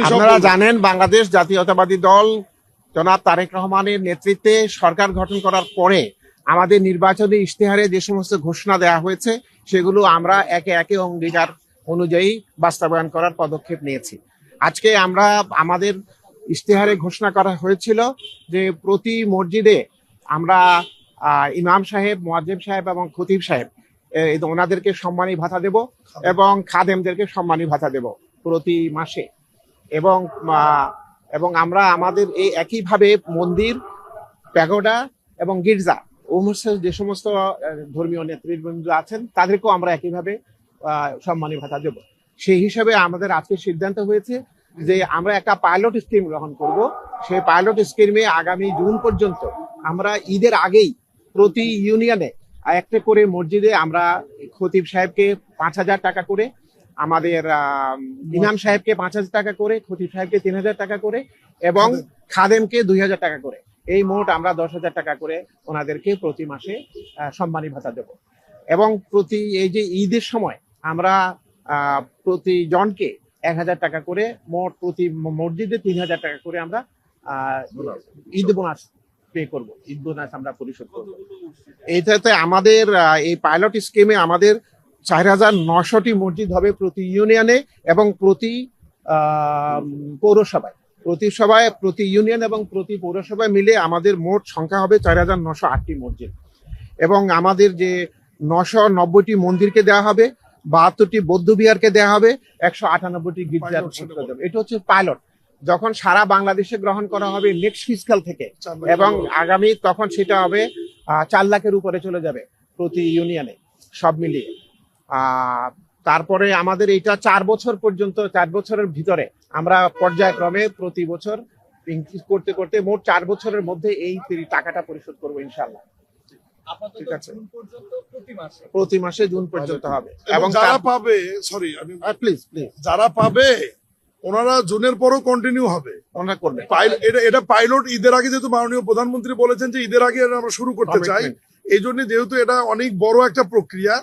আপনারা জানেন বাংলাদেশ জাতীয়তাবাদী দল জনাব তারেক রহমানের নেতৃত্বে সরকার গঠন করার পরে আমাদের নির্বাচনী ইশতেহারে যে সমস্ত ঘোষণা দেওয়া হয়েছে সেগুলো আমরা একে একে অঙ্গীকার অনুযায়ী বাস্তবায়ন করার পদক্ষেপ নিয়েছি। আজকে আমরা আমাদের ইশতেহারে ঘোষণা করা হয়েছিল যে প্রতি মসজিদে আমরা ইমাম সাহেব, মুয়াজ্জিম সাহেব এবং খতিব সাহেব ওনাদেরকে সম্মানী ভাতা দেব এবং খাদেমদেরকে সম্মানী ভাতা দেব প্রতি মাসে। এবং আমরা আমাদের এই একইভাবে মন্দির, প্যাগোডা এবং গির্জা যে সমস্ত ধর্মীয় নেতৃবৃন্দ আছেন তাদেরকেও আমরা একইভাবে সম্মানী ভাতা দেব। সেই হিসাবে আমাদের আজকে সিদ্ধান্ত হয়েছে যে আমরা একটা পাইলট স্কিম গ্রহণ করব। সেই পাইলট স্কিমে আগামী জুন পর্যন্ত আমরা ঈদের আগেই প্রতি ইউনিয়নে একটা করে মসজিদে আমরা খতিব সাহেবকে 5,000 টাকা করে, আমাদের ইমাম সাহেবকে 5,000 টাকা করে, খতিব সাহেবকে 3,000 টাকা করে এবং খাদেমকে 2,000 টাকা করে, এই মোট আমরা 10,000 টাকা করে ওনাদেরকে প্রতি মাসে সম্মানী ভাতা দেব। এবং প্রতি এই যে ঈদের সময় আমরা প্রতি জনকে 1,000 টাকা করে, মোট প্রতি মসজিদে 3,000 টাকা করে আমরা ঈদ বোনাস পে করব, ঈদ বোনাস আমরা পরিশোধ করব। এইটাতে আমাদের এই পাইলট স্কিমে আমাদের 4,900টি মসজিদ হবে প্রতি ইউনিয়নে এবং প্রতি পৌরসভায়। প্রতি ইউনিয়ন এবং প্রতি পৌরসভায় মিলে আমাদের মোট সংখ্যা হবে 4,908টি মসজিদ। এবং আমাদের যে 990টি মন্দিরকে দেওয়া হবে, 72টি বৌদ্ধ বিহারকে দেওয়া হবে, 198টি গির্জার দেবে। এটা হচ্ছে পাইলট। যখন সারা বাংলাদেশে গ্রহণ করা হবে নেক্সট ফিসকাল থেকে এবং আগামী তখন সেটা হবে 4 লাখের উপরে চলে যাবে প্রতি ইউনিয়নে সব মিলিয়ে। তারপরে আমাদের এটা 4 বছর পর্যন্ত, 4 বছরের ভিতরে আমরা পর্যায়ক্রমে প্রতি বছর ইনক্রিজ করতে করতে মোট 4 বছরের মধ্যে এই টাকাটা পরিশোধ করবো ইনশাল্লাহ। ঠিক আছে, প্রতি মাসে জুন পর্যন্ত হবে। এবং যারা পাবে, প্লিজ যারা পাবে ওনারা জুনের পরও কন্টিনিউ হবে, ওনারা করবে। এটা পাইলট ঈদের আগে, যেহেতু মাননীয় প্রধানমন্ত্রী বলেছেন যে ঈদের আগে আমরা শুরু করতে চাই, এই জন্য যেহেতু এটা অনেক বড় একটা প্রক্রিয়া,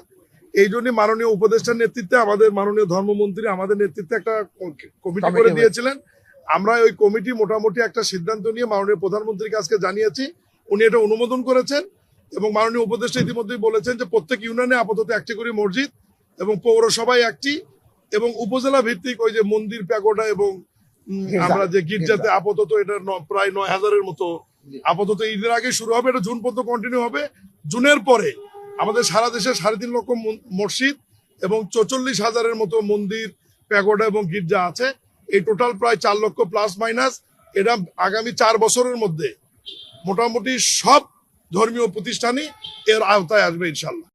এই জন্য মাননীয় উপদেষ্টার নেতৃত্বে আমাদের মাননীয় ধর্মমন্ত্রী আমাদের নেতৃত্বে একটা কমিটি করে দিয়েছিলেন। আমরা ওই কমিটি মোটামুটি একটা সিদ্ধান্ত নিয়ে মাননীয় প্রধানমন্ত্রীকে আজকে জানিয়েছি, উনি এটা অনুমোদন করেছেন। এবং মাননীয় উপদেষ্টা ইতিমধ্যেই বলেছেন যে প্রত্যেক ইউনিয়নে আপাতত একটি করে মসজিদ এবং পৌরসভায় একটি এবং উপজেলা ভিত্তিক ওই যে মন্দির, প্যাগোডা এবং আমরা যে গির্জাতে আপাতত এটা প্রায় 9,000-এর মতো আপাতত ঈদের আগে শুরু হবে। এটা জুন পর্যন্ত কন্টিনিউ হবে। জুনের পরে আমাদের সারা দেশে 3.5 লক্ষ মসজিদ এবং 44,000-এর মতো মন্দির, প্যাগোডা এবং গির্জা আছে। এই টোটাল প্রায় 4 লক্ষ প্লাস মাইনাস। এটা আগামী 4 বছরের মধ্যে মোটামুটি সব ধর্মীয় প্রতিষ্ঠানই এর আওতায় আসবে ইনশাল্লাহ।